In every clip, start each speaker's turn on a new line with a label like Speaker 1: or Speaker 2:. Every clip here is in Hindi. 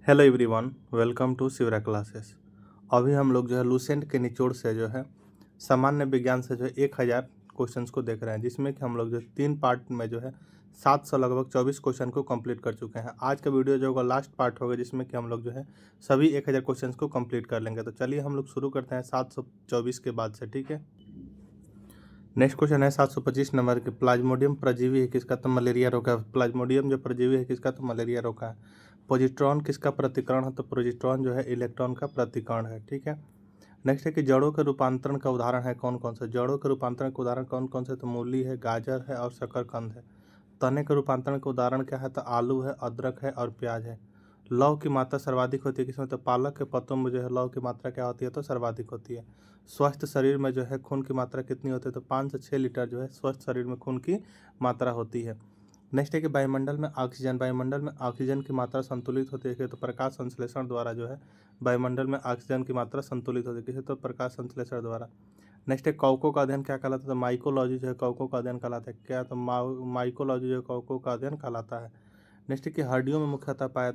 Speaker 1: Hello everyone, welcome to Shivra classes. अभी हम लोग जो है लूसेंट के निचोड़ से जो है सामान्य विज्ञान से जो है 1000 क्वेश्चंस को देख रहे हैं, जिसमें कि हम लोग जो 3 पार्ट में जो है 700 लगभग 24 क्वेश्चन को कंप्लीट कर चुके हैं। आज का वीडियो जो होगा लास्ट पार्ट होगा, जिसमें कि हम लोग जो है सभी 1000 क्वेश्चंस को कंप्लीट कर लेंगे। तो चलिए हम लोग शुरू करते हैं 724 के बाद से, ठीक है। नेक्स्ट क्वेश्चन है 725 नंबर के। प्लाज्मोडियम परजीवी है किसका? तो मलेरिया रोग है। प्लाज्मोडियम जो परजीवी है किसका? तो मलेरिया रोग है। पॉजिट्रॉन किसका प्रतिकरण है? तो पॉजिट्रॉन जो है इलेक्ट्रॉन का प्रतिकरण है, ठीक है। नेक्स्ट है कि जड़ों के रूपांतरण का उदाहरण है कौन कौन से? जड़ों के रूपांतरण का उदाहरण कौन कौन से? तो मूली है, गाजर है और शकरकंद है। तने के रूपांतरण का उदाहरण क्या है? तो आलू है, अदरक है और प्याज है। लौह की मात्रा सर्वाधिक होती है किसमें? तो पालक के पत्तों में जो है लौह की मात्रा क्या होती है? तो सर्वाधिक होती है। स्वस्थ शरीर में जो है खून की मात्रा कितनी होती है? तो 5 से 6 लीटर जो है स्वस्थ शरीर में खून की मात्रा होती है। नेक्स्ट है कि वायुमंडल में ऑक्सीजन की मात्रा संतुलित होती है तो प्रकाश संश्लेषण द्वारा जो है वायुमंडल में ऑक्सीजन की मात्रा संतुलित होती है किसे? तो प्रकाश संश्लेषण द्वारा। नेक्स्ट है कवकों का अध्ययन क्या कहलाता है? तो माइकोलॉजी जो है कवकों का अध्ययन कहलाता है। क्या? तो माइकोलॉजी जो है कवकों का अध्ययन कहलाता है। नेक्स्ट है कि हड्डियों में मुख्यतः पाया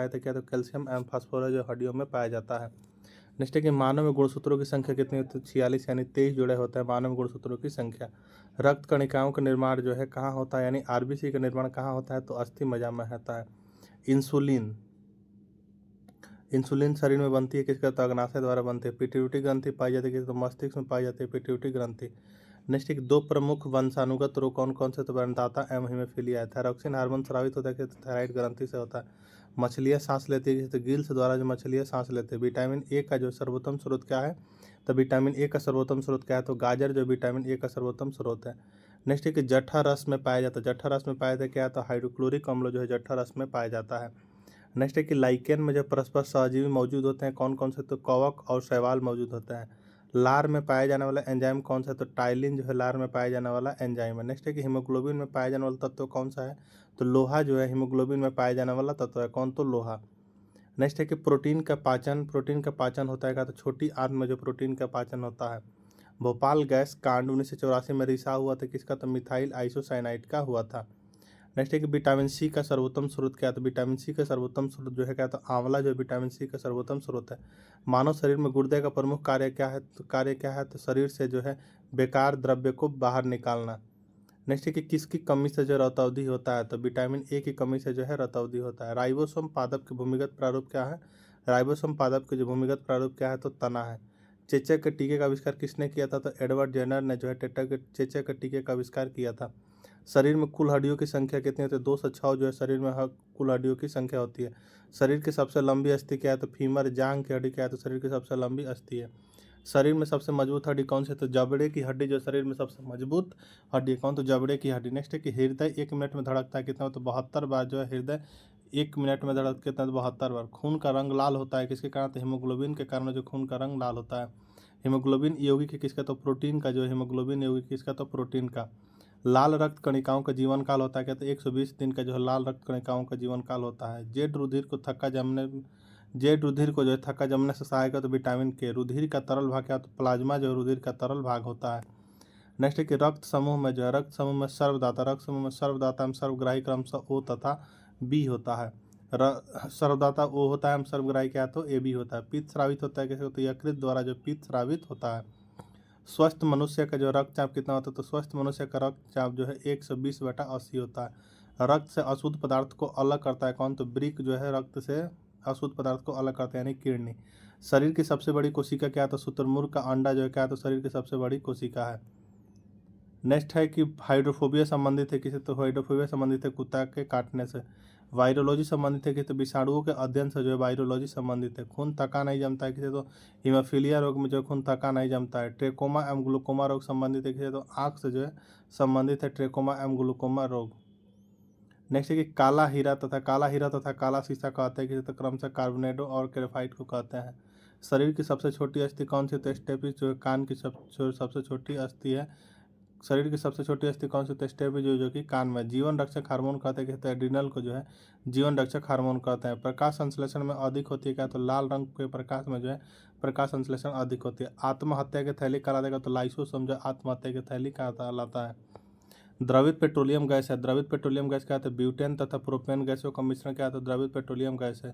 Speaker 1: था क्या? तो कैल्शियम एवं फास्फोरस जो हड्डियों में पाया जाता है। नेक्स्ट है कि मानव में गुणसूत्रों की संख्या कितनी होती है? 46 यानी 23 जुड़े होते हैं मानव गुणसूत्रों की संख्या। रक्त कणिकाओं का निर्माण जो है कहाँ होता है? यानी आरबीसी का निर्माण कहाँ होता है? तो अस्थि मज्जा में होता है। इंसुलिन इंसुलिन शरीर में बनती है किसका? तो अग्नाशय द्वारा बनती है। पिट्यूटरी ग्रंथि पाई जाती है तो मस्तिष्क में पाई जाती है पिट्यूटरी ग्रंथि। नेक्स्ट एक दो प्रमुख वंशानुगत रोग कौन कौन से? तो व्रणदाता एवं हीमोफीलिया है। थायरॉक्सिन हार्मोन स्रावित होता है कि थायराइड ग्रंथि से होता है। मछलियाँ सांस लेती है तो गिल्स द्वारा जो मछलियाँ सांस लेते हैं। विटामिन ए का जो सर्वोत्तम स्रोत क्या है? तो विटामिन ए का सर्वोत्तम स्रोत क्या है? तो गाजर जो विटामिन ए का सर्वोत्तम स्रोत है। नेक्स्ट है कि जठा रस में पाया जाता है। जठा रस में पाया जाता है क्या? तो हाइड्रोक्लोरिक अम्ल जो है जठा रस में पाया जाता है। नेक्स्ट है कि लाइकेन में जो परस्पर सहजीवी मौजूद होते हैं कौन कौन से? तो कवक और शैवाल मौजूद होते हैं। लार में पाया जाने वाला एंजाइम कौन सा है? तो टाइलिन जो है लार में पाया जाने वाला एंजाइम है। नेक्स्ट है कि हीमोग्लोबिन में पाया जाने वाला तत्व कौन सा है? तो लोहा जो है हीमोग्लोबिन में पाया जाने वाला तत्व है। कौन? तो लोहा। नेक्स्ट है कि प्रोटीन का पाचन होता है क्या? तो छोटी आंत में जो प्रोटीन का पाचन होता है। भोपाल गैस कांड 1984 में रिसा हुआ था किसका? तो मिथाइल आइसोसाइनाइड का हुआ था। नेक्स्ट है कि विटामिन सी का सर्वोत्तम स्रोत क्या है? तो विटामिन सी का सर्वोत्तम स्रोत जो है क्या? तो आंवला जो विटामिन सी का सर्वोत्तम स्रोत है। मानव शरीर में गुर्दे का प्रमुख कार्य क्या है? तो शरीर से जो है बेकार द्रव्य को बाहर निकालना। नेक्स्ट है कि किसकी कमी से जो रतौंधी होता है? तो विटामिन ए की कमी से जो है रतौंधी होता है। राइबोसोम पादप के भूमिगत प्रारूप क्या है? राइबोसोम पादप के जो भूमिगत प्रारूप क्या है? तो तना है। चेचक के टीके का आविष्कार किसने किया था? तो एडवर्ड जेनर ने जो है चेचक के टीके का आविष्कार किया था। शरीर में कुल हड्डियों की संख्या कितनी होती है? 206 जो है शरीर में कुल हड्डियों की संख्या होती है। शरीर की सबसे लंबी अस्थि क्या है? तो फीमर। जांग की हड्डी क्या है? तो शरीर की सबसे लंबी अस्थि है। शरीर में सबसे मजबूत हड्डी कौन सी है? तो जबड़े की हड्डी जो शरीर में सबसे मजबूत हड्डी है। कौन? तो जबड़े की हड्डी। नेक्स्ट है कि हृदय 1 मिनट में धड़कता है कितना? तो 72 बार जो है हृदय 1 मिनट में धड़क कितना? तो 72 बार। खून का रंग लाल होता है किसके कारण? तो हीमोग्लोबिन के कारण जो खून का रंग लाल होता है। हीमोग्लोबिन यौगिक है किसका? तो प्रोटीन का। जो हीमोग्लोबिन यौगिक किसका? तो प्रोटीन का। लाल रक्त कणिकाओं का जीवन काल होता है क्या? तो 120 दिन का जो है लाल रक्त कणिकाओं का जीवन काल होता है। जेड रुधिर को जो है थक्का जमने से सहायक है तो विटामिन के। रुधिर का तरल भाग क्या? तो प्लाज्मा जो है रुधिर का तरल भाग होता है। नेक्स्ट है कि रक्त समूह में सर्वदाता एवं सर्वग्राही क्रमशः ओ तथा बी होता है। सर्वदाता ओ होता है एवं सर्वग्राही क्या? तो ए बी होता है। पित्त स्रावित होता है कैसे? तो यकृत द्वारा जो पित्त स्रावित होता है। स्वस्थ मनुष्य का जो रक्तचाप कितना होता है? तो स्वस्थ मनुष्य का रक्तचाप जो है 120/80 होता है। रक्त से अशुद्ध पदार्थ को अलग करता है कौन? तो वृक्क जो है रक्त से अशुद्ध पदार्थ को अलग करता है यानी किडनी। शरीर की सबसे बड़ी कोशिका क्या है? तो शुतुरमुर्ग का अंडा जो है क्या है? तो शरीर की सबसे बड़ी कोशिका है। नेक्स्ट है कि हाइड्रोफोबिया संबंधित है किसे? तो हाइड्रोफोबिया संबंधित है कुत्ता के काटने से। वायरोलॉजी संबंधित है कि तो विषाणुओं के अध्ययन से जो है वायरोलॉजी संबंधित है। खून थका नहीं जमता है किसे? तो हीमोफीलिया रोग में जो खून थका नहीं जमता है। ट्रेकोमा एवं ग्लूकोमा रोग संबंधित है किसे? तो आँख से जो है संबंधित है ट्रेकोमा एवं ग्लूकोमा रोग। नेक्स्ट है कि काला हीरा तथा काला शीशा कहते हैं किसे? तो क्रमशः कार्बोनेडो और ग्रेफाइट को कहते हैं। शरीर की सबसे छोटी अस्थि कौन सी? तो स्टेपिस जो है कान की सबसे छोटी अस्थि है। शरीर की सबसे छोटी अस्थि कौन सी? तो स्टेपिस जो कि कान में। जीवन रक्षक हार्मोन कहते हैं कि एड्रिनल को जो है जीवन रक्षक हार्मोन कहते हैं। प्रकाश संश्लेषण में अधिक होती है क्या? तो लाल रंग के प्रकाश में जो है प्रकाश संश्लेषण अधिक होती है। आत्महत्या की थैली कहलाता है तो लाइसोसोम जो आत्महत्या की थैली कहलाता है। द्रवित पेट्रोलियम गैस है। द्रवित पेट्रोलियम गैस क्या होता है? ब्यूटेन तथा प्रोपेन गैसों का मिश्रण क्या होता है? द्रवित पेट्रोलियम गैस है।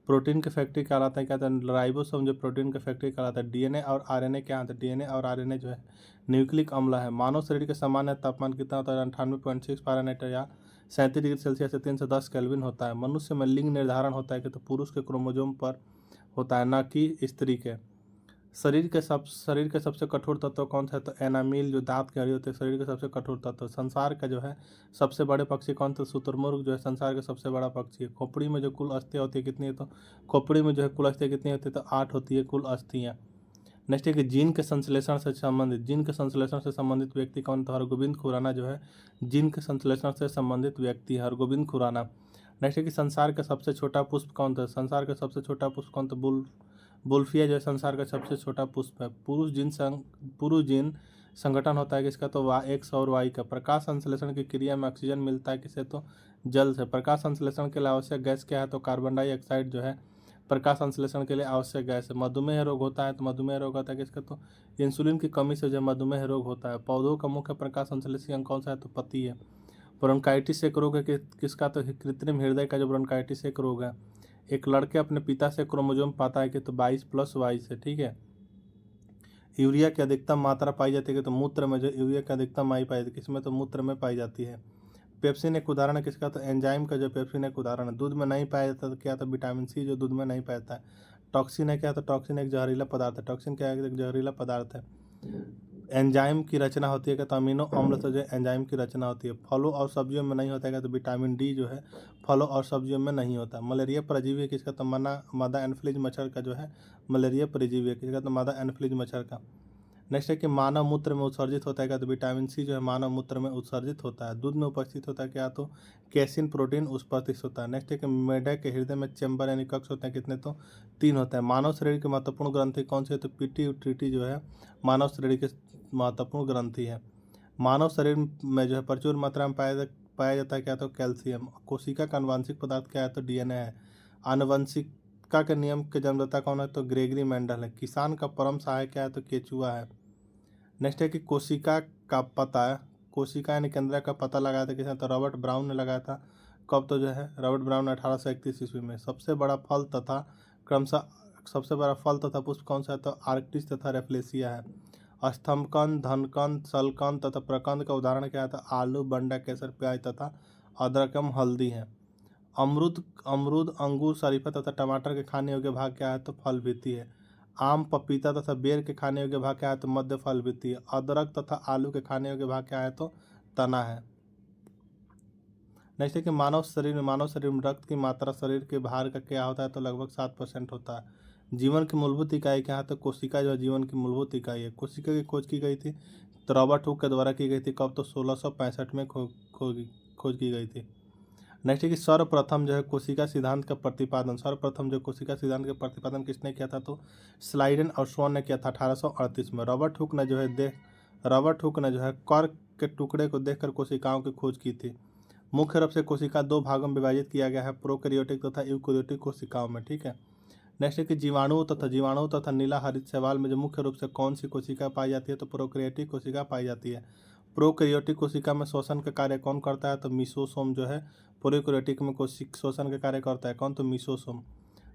Speaker 1: प्रोटीन की फैक्ट्री कहलाता है क्या होता है? राइबोसोम जो प्रोटीन की फैक्ट्री कहलाता है। डीएनए और आरएनए क्या होता है? डीएनए और आरएनए जो है न्यूक्लिक अम्ल है। मानव शरीर के सामान्य तापमान कितना होता है? 98.6 फ़ारेनहाइट या 37 डिग्री सेल्सियस से 3 से 10 केल्विन होता है। मनुष्य में लिंग निर्धारण होता है कि तो पुरुष के क्रोमोजोम पर होता है, ना कि स्त्री के। शरीर के सबसे कठोर तत्व कौन सा है? तो एनामील जो दांत की हड्डी होती है शरीर के सबसे कठोर तत्व। संसार का जो है सबसे बड़े पक्षी कौन सा? शुतुरमुर्ग जो है संसार का सबसे बड़ा पक्षी है। खोपड़ी में जो कुल अस्थियाँ होती है कितनी है? तो खोपड़ी में जो है कुल अस्थियाँ कितनी होती है? तो 8 होती है कुल अस्थियाँ। नेक्स्ट है कि जीन के संश्लेषण से संबंधित व्यक्ति कौन? तो हरगोविंद खुराना जो है जीन के संश्लेषण से संबंधित व्यक्ति है, हरगोविंद खुराना। नेक्स्ट है कि संसार का सबसे छोटा पुष्प कौन था? संसार का सबसे छोटा पुष्प कौन था? बुल्फिया जो है संसार का सबसे छोटा पुष्प है। पुरुष जीन संगठन होता है किसका? तो एक्स और वाई का। प्रकाश संश्लेषण की क्रिया में ऑक्सीजन मिलता है किसे? तो जल से। प्रकाश संश्लेषण के लिए आवश्यक गैस क्या है? तो कार्बन डाइऑक्साइड जो है प्रकाश संश्लेषण के लिए आवश्यक गैस है। मधुमेह रोग होता है तो मधुमेह रोग होता है किसका? तो इंसुलिन की कमी से जो मधुमेह रोग होता है। पौधों का मुख्य प्रकाश संश्लेषी अंग कौन सा है? तो पत्ती है। ब्रोंकाइटिस एक रोग है किसका? तो कृत्रिम हृदय का जो ब्रोंकाइटिस एक रोग है। एक लड़के अपने पिता से क्रोमोजोम पाता है कि तो 22+22 है, ठीक है। यूरिया की अधिकतम मात्रा पाई जाती है कि तो मूत्र में जो यूरिया की अधिकतम मात्रा पाई जाती है किसमें? तो मूत्र में पाई जाती है। पेप्सिन एक उदाहरण है किसका? तो एंजाइम का जो पेप्सिन एक उदाहरण है। दूध में नहीं पाया जाता तो क्या? तो विटामिन सी जो दूध में नहीं पाया जाता है। टॉक्सिन है क्या? तो टॉक्सिन एक जहरीला पदार्थ है। टॉक्सिन क्या है? एक जहरीला पदार्थ है। एंजाइम की रचना होती है क्या? तो अमीनो अम्ल से जो एंजाइम की रचना होती है। फलों और सब्जियों में नहीं होता है क्या? तो विटामिन डी जो है फलों और सब्जियों में नहीं होता। मलेरिया परजीवी है किसका? तो मादा एनफ्लूएंजा मच्छर का जो है मलेरिया परजीवी है किसका? तो मादा एनफ्लूएंजा मच्छर का। नेक्स्ट है कि मानव मूत्र में उत्सर्जित होता है क्या? तो विटामिन सी जो है मानव मूत्र में उत्सर्जित होता है। दूध में उपस्थित होता है क्या? तो कैसिन प्रोटीन उपस्थित होता है। नेक्स्ट है कि मेढक के हृदय में चैम्बर यानी कक्ष होते हैं कितने? तो 3 होता है। मानव शरीर की महत्वपूर्ण ग्रंथि कौन सी है? तो पिट्यूटरी जो है मानव शरीर की महत्वपूर्ण ग्रंथि है। मानव शरीर में जो है प्रचुर मात्रा में पाया जाता है क्या? तो कैल्शियम। कोशिका का आनुवंशिक पदार्थ क्या है? तो डीएनए है। आनुवंशिकता के नियम के जन्मदाता कौन है? तो ग्रेगरी मेंडल है। किसान का परम सहायक क्या है? तो केचुआ है। नेक्स्ट है कि कोशिका यानी केंद्र का पता लगाया था किसने? तो रॉबर्ट ब्राउन ने लगाया था। कब? तो जो है रॉबर्ट ब्राउन ने 1831 ईस्वी में। सबसे बड़ा फल तथा पुष्प कौन सा है? तो आर्कटिस तथा रेफ्लेसिया है। स्तंभकंद, धनकंद, शलकंद तथा प्रकंद का उदाहरण क्या है? तो आलू, बंडा, केसर, प्याज तथा अदरक एवं हल्दी है। अमरूद, अंगूर, शरीफा तथा टमाटर के खाने योग्य भाग क्या है? तो फल वृत्ति है। आम, पपीता तथा बेर के खाने योग्य भाग क्या है? तो मध्य फल वृत्ति है। अदरक तथा आलू के खाने योग्य भाग क्या है? तो तना है। नेक्स्ट है कि मानव शरीर में रक्त की मात्रा शरीर के भार का क्या होता है? तो लगभग 7% होता है। जीवन की मूलभूत इकाई क्या है? तो कोशिका जो है जीवन की मूलभूत इकाई है। कोशिका की खोज की गई थी तो रॉबर्ट हुक के द्वारा की गई थी। कब? तो 1665 में खोज की गई थी। नेक्स्ट है कि सर्वप्रथम जो कोशिका सिद्धांत का प्रतिपादन किसने किया था? तो स्लाइडन और स्वॉन ने किया था 1838 में। रॉबर्ट हुक ने जो है कॉर्क के टुकड़े को देखकर कोशिकाओं की खोज की थी। मुख्य रूप से कोशिका 2 भागों में विभाजित किया गया है, प्रोकैरियोटिक तथा यूकैरियोटिक कोशिकाओं में, ठीक है। नेक्स्ट है कि जीवाणु तथा नीला हरित शैवाल में जो मुख्य रूप से कौन सी कोशिका पाई जाती है? तो प्रोकैरियोटिक कोशिका पाई जाती है। प्रोकैरियोटिक कोशिका में शोषण का कार्य कौन करता है? तो मीसोसोम जो है प्रोकैरियोटिक में शोषण का कार्य करता है कौन? तो मीसोसोम।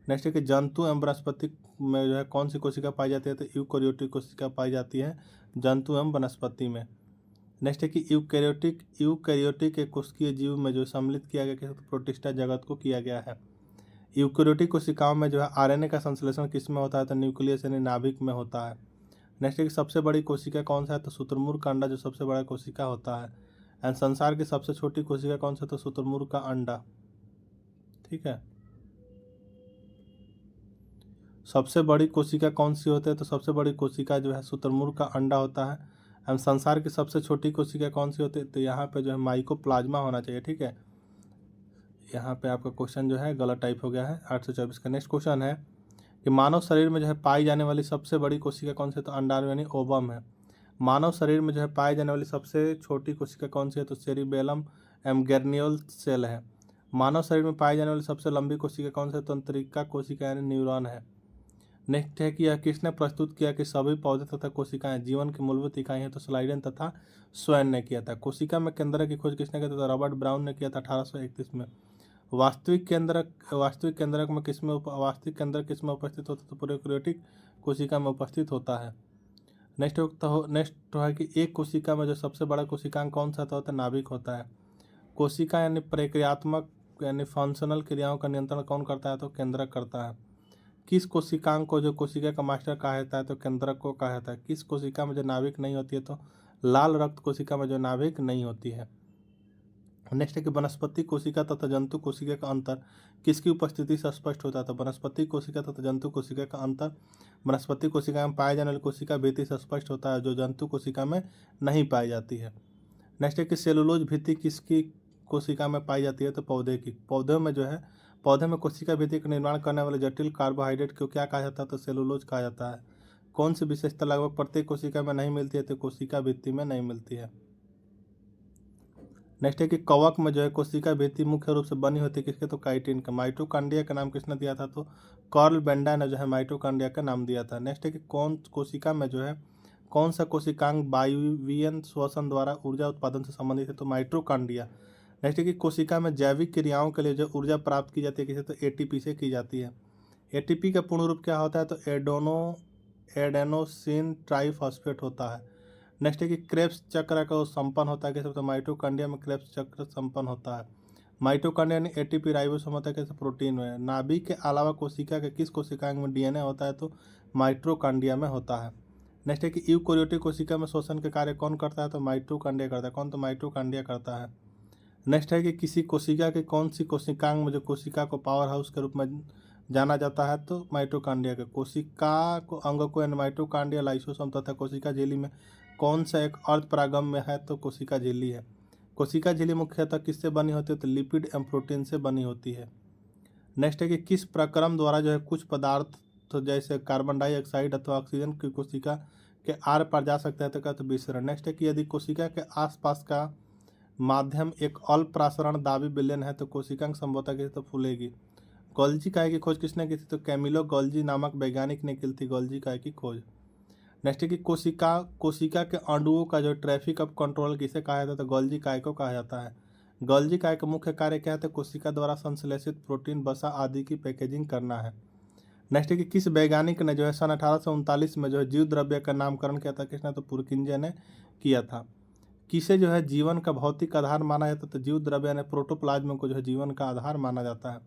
Speaker 1: नेक्स्ट है कि जंतु एवं वनस्पति में जो है कौन सी कोशिका पाई जाती है? तो यूकैरियोटिक कोशिका पाई जाती है जंतु एवं वनस्पति में। नेक्स्ट है कि यूकैरियोटिक एक कोशिकीय जीव में जो सम्मिलित किया गया है प्रोटिस्टा जगत को किया गया है। यूकैरियोटिक कोशिकाओं में जो है आरएनए का संश्लेषण किस में होता है? तो न्यूक्लियस यानी नाभिक में होता है। नेक्स्ट है कि सबसे बड़ी कोशिका कौन सा है? तो शुतुरमुर्ग का अंडा जो सबसे बड़ा कोशिका होता है। एंड संसार की सबसे छोटी कोशिका कौन सा? तो शुतुरमुर्ग का अंडा, ठीक है। सबसे बड़ी कोशिका कौन सी होती है? तो सबसे बड़ी कोशिका जो है शुतुरमुर्ग का अंडा होता है। एंड संसार की सबसे छोटी कोशिका कौन सी होती है? तो यहाँ पे जो है माइकोप्लाज्मा होना चाहिए, ठीक है। यहाँ पे आपका क्वेश्चन जो है गलत टाइप हो गया है 824 का। नेक्स्ट क्वेश्चन है कि मानव शरीर में जो है पाई जाने वाली सबसे बड़ी कोशिका कौन सी है? तो अंडाणु यानी ओवम है। मानव शरीर में जो है पाई जाने वाली सबसे छोटी कोशिका कौन सी है? तो सेरिबेलम एवं गर्नियोल सेल है। मानव शरीर में पाई जाने वाली सबसे लंबी कोशिका कौन सी है? तो तंत्रिका कोशिका यानी न्यूरॉन है। नेक्स्ट है कि यह किसने प्रस्तुत किया कि सभी पौधे तथा कोशिकाएं जीवन की मूलभूत इकाई हैं, तो स्लाइडेन तथा स्वैन ने किया था। कोशिका में केंद्रक की खोज किसने की था, तो रॉबर्ट ब्राउन ने किया था 1831 में। वास्तविक केंद्रक में वास्तविक केंद्रक किस में उपस्थित होता है, तो प्रोकैरियोटिक कोशिका में उपस्थित होता है। नेक्स्ट है कि एक कोशिका में जो सबसे बड़ा कोशिकांग कौन सा होता है, नाभिक होता है। कोशिका यानी प्रक्रियात्मक यानी फंक्शनल क्रियाओं का नियंत्रण कौन करता है, तो केंद्रक करता है। किस कोशिकांग को जो कोशिका का मास्टर कहा जाता है, तो केंद्रक को कहा जाता है। किस कोशिका में जो नाभिक नहीं होती है, तो लाल रक्त कोशिका में जो नाभिक नहीं होती है। नेक्स्ट है कि वनस्पति कोशिका तथा जंतु कोशिका का अंतर किसकी उपस्थिति से स्पष्ट होता है, तो वनस्पति कोशिका तथा जंतु कोशिका का अंतर वनस्पति कोशिका में पाए जाने वाली कोशिका भित्ति से स्पष्ट होता है, जो जंतु कोशिका में नहीं पाई जाती है। नेक्स्ट है कि सेलुलोज भित्ति किसकी कोशिका में पाई जाती है, तो पौधे की। पौधे में कोशिका भित्ति का निर्माण करने वाले जटिल कार्बोहाइड्रेट को क्या कहा जाता है, तो सेलुलोज कहा जाता है। कौन सी विशेषता लगभग प्रत्येक कोशिका में नहीं मिलती है, तो कोशिका भित्ति में नहीं मिलती है। नेक्स्ट है कि कवक में जो है कोशिका भित्ति मुख्य रूप से बनी होती है किसके, तो काइटिन का। माइटोकॉन्ड्रिया का नाम किसने दिया था, तो कार्ल बेंडा ने जो है माइटोकॉन्ड्रिया का नाम दिया था। नेक्स्ट है कि कौन सा कोशिकांग वायवीय श्वसन द्वारा ऊर्जा उत्पादन से संबंधित है, तो माइटोकॉन्ड्रिया। नेक्स्ट है कि कोशिका में जैविक क्रियाओं के लिए जो ऊर्जा प्राप्त की जाती है किसे, तो एटीपी से की जाती है। एटीपी का पूर्ण रूप क्या होता है, तो एडेनोसिन ट्राइफॉस्फेट होता है। नेक्स्ट है कि क्रेब्स चक्र का संपन्न होता है कैसे, तो माइटोकॉन्ड्रिया में क्रेब्स चक्र संपन्न होता है। माइटोकॉन्ड्रिया यानी एटीपी राइबोसोम होता है कैसे, प्रोटीन में। नाभिक के अलावा कोशिका के किस कोशिकांग में डीएनए होता है, तो माइटोकॉन्ड्रिया में होता है। नेक्स्ट है कि यूकेरियोटिक कोशिका में श्वसन के कार्य कौन करता है, तो माइटोकॉन्ड्रिया करता है। कौन, तो माइटोकॉन्ड्रिया करता है। नेक्स्ट है कि किसी कोशिका के कौन सी कोशिकांग में जो कोशिका को पावर हाउस के रूप में जाना जाता है, तो माइटोकॉन्ड्रिया के। कोशिका को अंग को माइटोकॉन्ड्रिया, लाइसोसोम तथा कोशिका झिल्ली में कौन सा एक अर्धपरागम में है, तो कोशिका झिल्ली है। कोशिका झिल्ली मुख्यतः किससे बनी होती है, तो लिपिड एवं प्रोटीन से बनी होती है। नेक्स्ट है कि किस प्रक्रम द्वारा जो है कुछ पदार्थ तो जैसे कार्बन डाइऑक्साइड अथवा ऑक्सीजन की कोशिका के आर पार जा सकता है, तो क्या, तो विसरण। नेक्स्ट है कि यदि कोशिका के आसपास का माध्यम एक अल्पराशरण दाबी विलयन है, तो कोशिकांग संभवतः किसी तो फूलेगी। गोल्जी काय की खोज किसने की थी, तो कैमिलो गोल्जी नामक वैज्ञानिक ने की थी गोल्जी काय की खोज। नेक्स्ट है कि कोशिका के अणुओं का जो ट्रैफिक ऑफ कंट्रोल किसे कहा जाता है, तो गोल्जी काय को कहा जाता है। गोल्जी काय का मुख्य कार्य क्या है, तो कोशिका द्वारा संश्लेषित प्रोटीन, वसा आदि की पैकेजिंग करना है। नेक्स्ट है कि किस वैज्ञानिक ने जो है सन 1839 में जो है जीव द्रव्य का नामकरण किया था, किसने, तो पुरकिंजे ने किया था। किसे जो है जीवन का भौतिक आधार माना जाता है, तो जीव द्रव्य यानी प्रोटोप्लाज्म को जो है जीवन का आधार माना जाता है।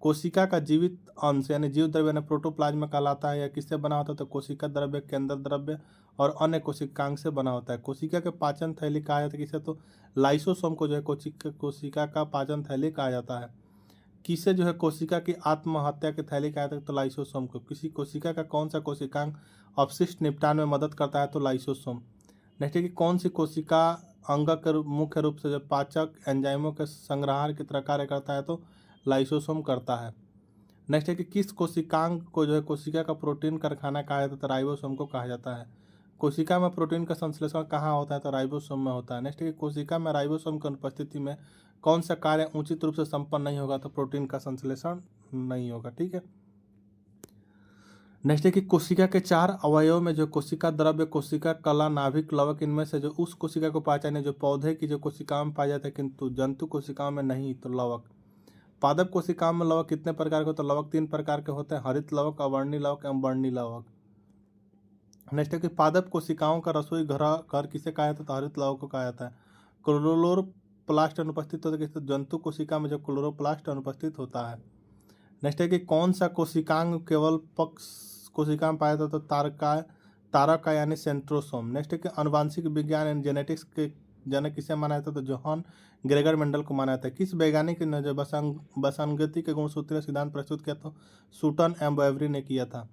Speaker 1: कोशिका का जीवित अंश यानी जीव द्रव्य यानी प्रोटोप्लाज्म कहलाता है। या किससे बना होता है, तो कोशिका द्रव्य, केंद्र द्रव्य और अन्य कोशिकांग से बना होता है। कोशिका के पाचन थैली कहा जाता है किसे, तो लाइसोसोम को जो है कोशिका का पाचन थैली कहा जाता है। किसे जो है कोशिका की आत्महत्या की थैली कहा जाता है, तो लाइसोसोम को। किसी कोशिका का कौन सा कोशिकांग अपशिष्ट निपटान में मदद करता है, तो लाइसोसोम। नेक्स्ट है कि कौन सी कोशिका अंग के मुख्य रूप से जो पाचक एंजाइमों के संग्रहण की तरह कार्य करता है, तो लाइसोसोम करता है। नेक्स्ट है कि किस कोशिकांग को जो है कोशिका का प्रोटीन कारखाना कहा जाता है, तो राइबोसोम को कहा जाता है। कोशिका में प्रोटीन का संश्लेषण कहाँ होता है, तो राइबोसोम में होता है। नेक्स्ट है कि कोशिका में राइबोसोम की अनुपस्थिति में कौन सा कार्य उचित रूप से संपन्न नहीं होगा, तो प्रोटीन का संश्लेषण नहीं होगा। ठीक है। नेक्स्ट है कि कोशिका के 4 अवयव में जो कोशिका द्रव्य, कोशिका कला, नाभिक, लवक, इनमें से जो उस कोशिका को पहचाने जो पौधे की जो कोशिकाओं में पाया जाता है किंतु जंतु कोशिकाओं में नहीं, तो लवक। पादप कोशिकाओं में लवक कितने प्रकार के होते हैं, तो लवक 3 प्रकार के होते हैं, हरित लवक, अवर्णी लवक एवं वर्णी लवक। नेक्स्ट है कि पादप कोशिकाओं का रसोई घर किसे कहा जाता है, तो हरित लवक को कहा जाता है। क्लोरोप्लास्ट अनुपस्थित होता है किसी जंतु कोशिका में, जो क्लोरोप्लास्ट अनुपस्थित होता है। नेक्स्ट है कि कौन सा कोशिकांग केवल पक्ष कोशिका में पाया जाता है, तो तारका यानी सेंट्रोसोम। नेक्स्ट है कि आनुवांशिक विज्ञान एंड जेनेटिक्स के जनक किसे माना जाता है, तो जोहान ग्रेगर मेंडल को माना जाता है। किस वैज्ञानिक ने जो बसंगति के गुणसूत्रीय सिद्धांत प्रस्तुत किया, तो सूटन एम वेवरी ने किया था।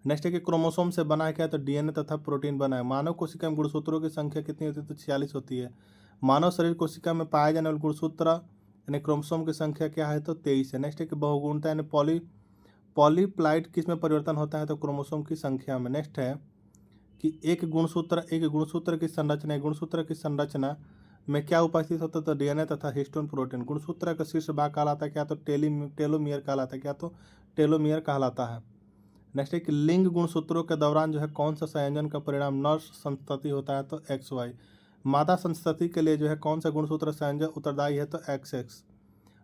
Speaker 1: नेक्स्ट है कि क्रोमोसोम से बना क्या है, तो डीएनए तथा प्रोटीन बना है। मानव कोशिका में गुणसूत्रों की संख्या कितनी होती है, तो 46 होती है। मानव शरीर कोशिका में पाए जाने वाले गुणसूत्र यानी क्रोमोसोम की संख्या क्या है, तो 23 है। नेक्स्ट है कि बहुगुणता यानी पॉलीप्लाइड किस में परिवर्तन होता है, तो क्रोमोसोम की संख्या में। नेक्स्ट है कि एक गुणसूत्र की संरचना में क्या उपस्थित होता है, तो डीएनए तथा हिस्टोन प्रोटीन। गुणसूत्र का शीर्ष भाग कहलाता है क्या, तो टेलोमियर कहलाता है क्या, तो टेलोमियर कहलाता है। नेक्स्ट है कि लिंग गुणसूत्रों के दौरान जो है कौन सा संयोजन का परिणाम नर संतति होता है, तो XY। मादा संतति के लिए जो है कौन सा गुणसूत्र संयोजन उत्तरदायी है, तो XX।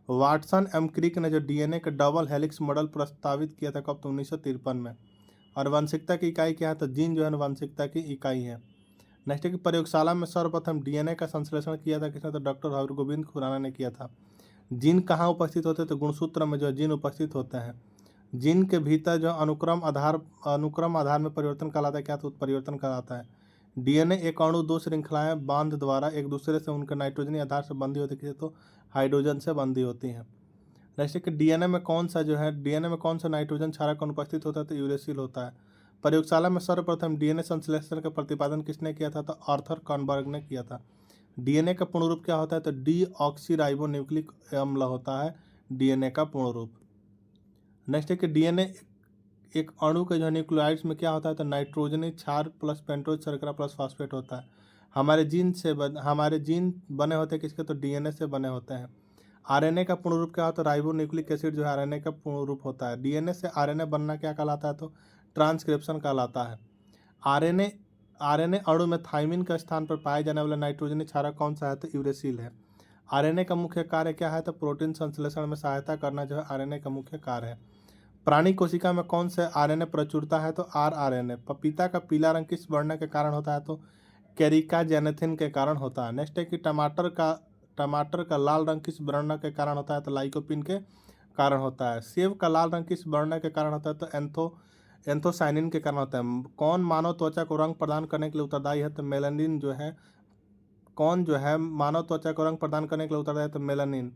Speaker 1: वाटसन एम क्रिक ने जो DNA का डबल हेलिक्स मॉडल प्रस्तावित किया था कब, तो 1953 में। और वांशिकता की इकाई क्या है, तो जीन जो है वांशिकता की इकाई है। नेक्स्ट है कि प्रयोगशाला में सर्वप्रथम DNA का संश्लेषण किया था किसने, तो डॉक्टर हरगोविंद खुराना ने किया था। जीन कहाँ उपस्थित होते हैं, तो गुणसूत्र में जो जीन उपस्थित होते हैं। जीन के भीतर जो अनुक्रम आधार में परिवर्तन कहलाता है क्या, तो उत्परिवर्तन कहलाता है। DNA एक अणु दो श्रृंखलाएं बांध द्वारा एक दूसरे से उनके नाइट्रोजनी आधार से बंधी होती है, तो हाइड्रोजन से बंधी होती हैं। नेक्स्ट है कि DNA में कौन सा नाइट्रोजन क्षारक अनुपस्थित होता है, तो यूरेसिल होता है। प्रयोगशाला में सर्वप्रथम DNA संश्लेषण का प्रतिपादन किसने किया था, तो आर्थर कॉनबर्ग ने किया था। DNA का पूर्ण रूप क्या होता है, तो डीऑक्सीराइबोन्यूक्लिक अम्ल होता है DNA का पूर्ण रूप। नेक्स्ट है कि DNA एक अणु के जो न्यूक्लियोटाइड्स में क्या होता है, तो नाइट्रोजनी क्षार प्लस पेंटोज शर्करा प्लस फॉस्फेट होता है। हमारे जीन बने होते हैं किसके, तो DNA से बने होते हैं। RNA का पूर्ण रूप क्या होता है, राइबोन्यूक्लिक एसिड जो है RNA का पूर्ण रूप होता है। DNA से RNA बनना क्या कहलाता है, तो ट्रांसक्रिप्शन कहलाता है। RNA अणु में थाइमिन का स्थान पर पाए जाने वाला नाइट्रोजनी क्षारक कौन सा है, तो यूरेसिल है। RNA का मुख्य कार्य क्या है, तो प्रोटीन संश्लेषण में सहायता करना जो है RNA का मुख्य कार्य है। प्राणी कोशिका में कौन से RNA प्रचुरता है, तो rRNA। पपीता का पीला रंग किस वर्ण के कारण होता है, तो कैरिका जेनेथिन के कारण होता है। नेक्स्ट है कि टमाटर का लाल रंग किस वर्ण के कारण होता है, तो लाइकोपिन के कारण होता है। सेब का लाल रंग किस वर्ण के कारण होता है, तो एंथोसाइनिन के कारण होता है। कौन मानव त्वचा को रंग प्रदान करने के लिए उत्तरदायी है, तो मेलानिन जो है। कौन जो है मानव त्वचा को रंग प्रदान करने के लिए उत्तरदायी है, तो मेलानिन।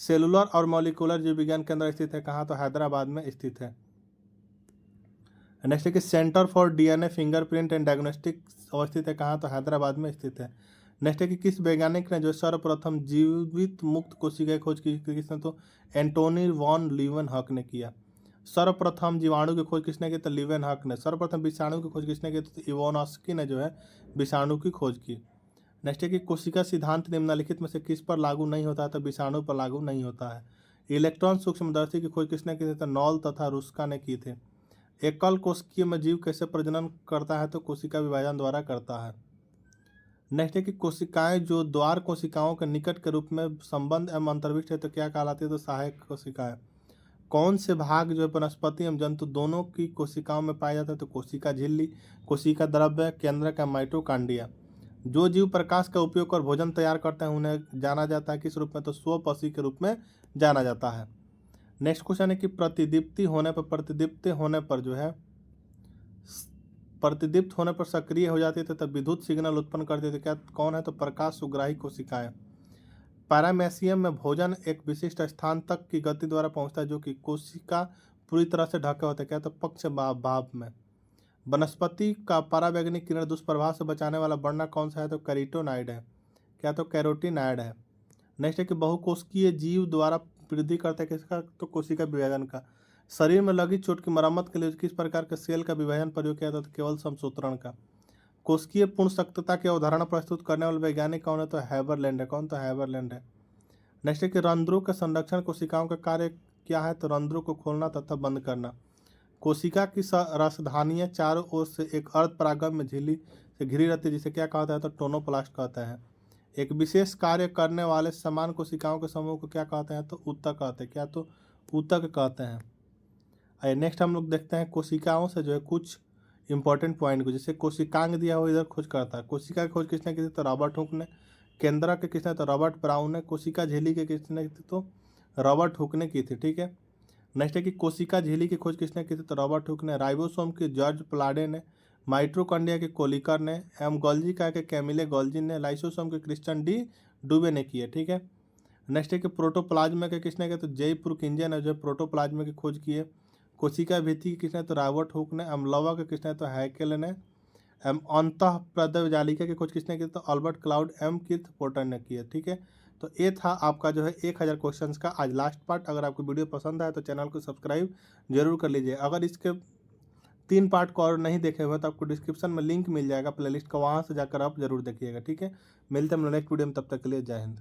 Speaker 1: सेलुलर और मॉलिक्यूलर जीव विज्ञान केंद्र स्थित है कहाँ, तो हैदराबाद में स्थित है। नेक्स्ट है कि centre for DNA fingerprint and diagnostic अवस्थित है कहाँ, तो हैदराबाद में स्थित है। नेक्स्ट है कि किस वैज्ञानिक ने जो सर्वप्रथम जीवित मुक्त कोशिका की खोज की किसने, तो एंटोनी वॉन लीवन-हक ने किया। सर्वप्रथम जीवाणु की खोज किसने की, तो लीवन-हक ने। सर्वप्रथम विषाणु की खोज किसने की, तो इवानोस्की ने जो है विषाणु की खोज की। नेक्स्ट है कि कोशिका सिद्धांत निम्नलिखित में से किस पर लागू नहीं होता है, तो विषाणु पर लागू नहीं होता है। इलेक्ट्रॉन सूक्ष्मदर्शी की खोज किसने की थी, तो नॉल तथा रुस्का ने की थी। एकल कोशिकीय में जीव कैसे प्रजनन करता है, तो कोशिका विभाजन द्वारा करता है। नेक्स्ट है कि कोशिकाएं जो द्वार कोशिकाओं के निकट के रूप में संबंध एवं अंतर्विष्ट है, तो क्या कहलाती है, तो सहायक कोशिकाएं। कौन से भाग जो है वनस्पति एवं जंतु दोनों की कोशिकाओं में पाया जाता है, तो कोशिका झिल्ली, कोशिका द्रव्य केंद्र का माइटोकांड्रिया। जो जीव प्रकाश का उपयोग कर भोजन तैयार करते हैं उन्हें जाना जाता है किस रूप में, तो स्वपसी के रूप में जाना जाता है। नेक्स्ट क्वेश्चन है कि प्रतिदीप्त होने पर सक्रिय हो जाती है तथा विद्युत सिग्नल उत्पन्न करती है, क्या कौन है, तो प्रकाश सुग्राही कोशिकाएं। पैरामेसियम में भोजन एक विशिष्ट स्थान तक की गति द्वारा पहुंचता है जो कि कोशिका पूरी तरह से ढके होते हैं, क्या तो पक्ष भाव में। वनस्पति का परावैंगनिक किरण दुष्प्रभाव से बचाने वाला वर्णक कौन सा है, तो कैरोटीनॉइड है, क्या तो कैरोटीनॉइड है। नेक्स्ट है कि बहुकोशिकीय जीव द्वारा वृद्धि करते हैं किसका, तो कोशिका विभाजन का। शरीर में लगी चोट की मरम्मत के लिए किस प्रकार के सेल का विभाजन प्रयोग किया जाता है, तो केवल समसूत्रण का। कोशिकीय पूर्ण सख्तता की अवधारणा प्रस्तुत करने वाले वैज्ञानिक कौन है, तो हैबरलैंड है। कौन, तो हैबरलैंड है। नेक्स्ट है कि रंध्रों के संरक्षण कोशिकाओं का कार्य क्या है, तो रंध्रों को खोलना तथा बंद करना। कोशिका की रसधानियाँ चारों ओर से एक अर्धपरागम्य झिल्ली से घिरी रहती है जिसे क्या कहता है, तो टोनोप्लास्ट कहता है। एक विशेष कार्य करने वाले समान कोशिकाओं के समूह को क्या कहते हैं, तो ऊतक कहते हैं, क्या तो ऊतक कहते हैं। आइए नेक्स्ट हम लोग देखते हैं कोशिकाओं से जो है कुछ इंपॉर्टेंट पॉइंट को। जैसे कोशिकांग दिया हुआ इधर खोज करता है। कोशिका की खोज किसने की थी, तो रॉबर्ट हुक ने। केंद्रक के किसने, तो रॉबर्ट ब्राउन ने। कोशिका झिल्ली के किसने की थी, तो रॉबर्ट हुक ने की थी, ठीक है। नेक्स्ट है कि कोशिका झिल्ली की खोज किसने की थी, तो रॉबर्ट हुक ने। राइबोसोम की जॉर्ज प्लाडे ने। माइटोकॉन्ड्रिया के कोलिकर ने। एम गोल्जी का के कैमिले गोल्जी ने। लाइसोसोम के क्रिश्चियन डी डुबे ने किए, ठीक है। नेक्स्ट है कि प्रोटोप्लाज्मा के किसने किया, तो जयपुर किंजे ने जो प्रोटोप्लाज्मा की खोज की है। कोशिका भित्ति की किसने, तो रॉबर्ट हुक ने। अम्लवा के किसने, तो हैकेल ने। अंतः प्रदवजालिका की खोज किसने की, तो अल्बर्ट क्लाउड एम किर्थ पोर्टर ने की है, ठीक है। तो ये था आपका जो है 1000 क्वेश्चंस का आज लास्ट पार्ट। अगर आपको वीडियो पसंद आए तो चैनल को सब्सक्राइब जरूर कर लीजिए। अगर इसके 3 पार्ट को और नहीं देखे हुए तो आपको डिस्क्रिप्शन में लिंक मिल जाएगा प्लेलिस्ट का, वहाँ से जाकर आप जरूर देखिएगा, ठीक है। मिलते हैं हम नेक्स्ट वीडियो में, तब तक के लिए जय हिंद।